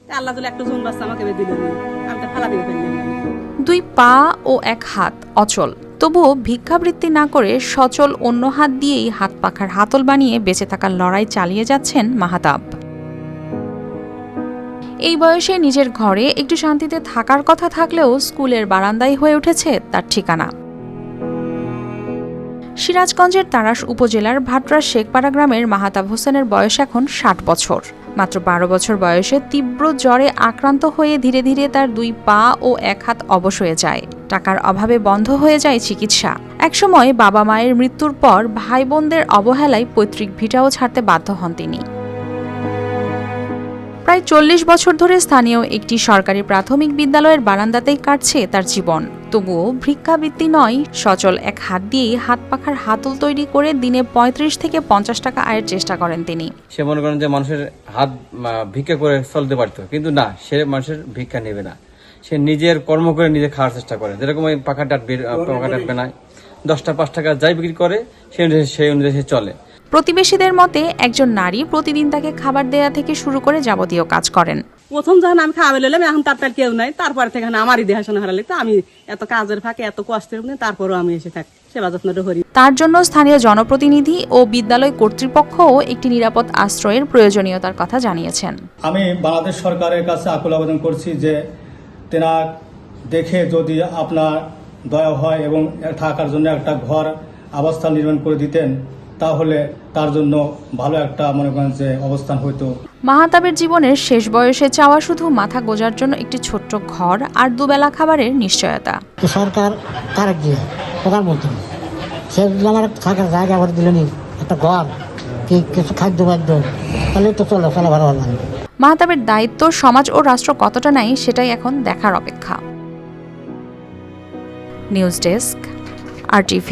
আল্লাহ যদি একটা জুন বাচ্চা আমাকে দিল আমি তো ফালা দিয়ে ফেললাম। 2 পা ও 1 হাত অচল, তবুও ভিক্ষাবৃত্তি না করে সচল অন্য হাত দিয়েই হাত পাখার হাতল বানিয়ে বেঁচে থাকার লড়াই চালিয়ে যাচ্ছেন মাহাতাব। এই বয়সে নিজের ঘরে একটু শান্তিতে থাকার কথা থাকলেও স্কুলের বারান্দায় হয়ে উঠেছে তার ঠিকানা। সিরাজগঞ্জের তাড়াশ উপজেলার ভাটরা শেখপাড়া গ্রামের মাহাতাব হোসেনের বয়স এখন 60 বছর। মাত্র 12 বছর বয়সে তীব্র জ্বরে আক্রান্ত হয়ে ধীরে ধীরে তার 2 পা ও 1 হাত অবশ হয়ে যায়। টাকার অভাবে বন্ধ হয়ে যায় চিকিৎসা। একসময় বাবা মায়ের মৃত্যুর পর ভাই বোনদের অবহেলায় পৈতৃক ভিটাও ছাড়তে বাধ্য হন তিনি। প্রায় 40 বছর ধরে স্থানীয় একটি সরকারি প্রাথমিক বিদ্যালয়ের বারান্দাতেই কাটছে তার জীবন। তবুও ভিক্ষাবৃত্তি নয়, সচল 1 হাত দিয়েই হাত পাখার হাতল তৈরি করে দিনে 35 থেকে 50 টাকা আয়ের চেষ্টা করেন তিনি। সে মনে করেন যে মানুষের হাত ভিক্ষা করে চলতে পারতো, কিন্তু না, সে মানুষের ভিক্ষা নেবে না, সে নিজের কর্ম করে নিজে খাওয়ার চেষ্টা করে। যেরকম ওই পাখা টাটবে না, 10টা 5 টাকা যাই বিক্রি করে সেই অনুযায়ী সে চলে। প্রতিবেশীদের মতে একজন নারী প্রতিদিন তাকে খাবার দেয়া থেকে শুরু করে যাবতীয় কাজ করেন। প্রথম যখন আমি খাওয়াবে লইলাম, এখন তার কেউ নাই, তারপরে থেকে আমারই দেখাশোনা হারা লাগতো। আমি এত কাজের ফাঁকে এত কষ্টের মধ্যে তারপরেও আমি এসে থাকি, সেবা যত্নটা করি। তার জন্য স্থানীয় জনপ্রতিনিধি ও বিদ্যালয় কর্তৃপক্ষও একটি নিরাপদ আশ্রয়ের প্রয়োজনীয়তার কথা জানিয়েছেন। আমি বাংলাদেশ সরকারের কাছে আকুল আবেদন করছি যে তেনা দেখে যদি আপনার দয়া হয় এবং থাকার জন্য একটা ঘর অবস্থান নির্মাণ করে দিতেন, তাহলে তার জন্য ভালো একটা মনে করেন যে অবস্থান হইতো। মাহাতাবের জীবনের শেষ বয়সে চাওয়া শুধু মাথা গোজার জন্য একটি ছোট্ট ঘর আর দুবেলা খাবারের নিশ্চয়তা। সরকার তারেক দিয়ে প্রধানমন্ত্রী সে আমার থাকার জায়গা করে দিলেন, একটা ঘর কি কিছু খাদ্য তাহলে তো চলো ভালো ভালো। মাহাতাবের দায়িত্ব সমাজ ও রাষ্ট্র কতটা নেয় সেটাই এখন দেখার অপেক্ষা। News desk, RTV।